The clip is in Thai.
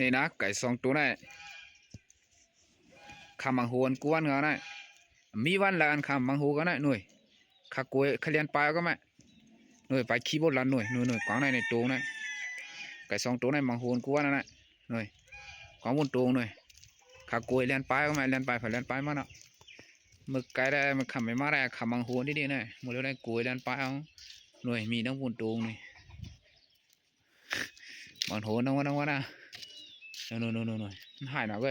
นี่นะไก่สองตัวนี่คำบางโหนกวนเขานะมีวันละอันคำบางโหก็นะหน่วยข้ากวยขเลียนปลายก็ไหมหน่วยไปขี้บดละหน่วยกวางในตัวนะไก่สองตัวในบางโหนกวนนะหน่วยกวางบนตัวหน่วยข้ากวยเลียนปลายก็ไหมเลียนปลายผ่าเลียนปลายมาเนาะมึกไก่ได้มึกคำไม่มาได้คำบางโหนที่นี่นะหมดแล้วได้กวยเลียนปลายเอาหน่วยมีน้ำบนตัวนี่บางโหนน้องว่านะหน่วยหายหน่อยก็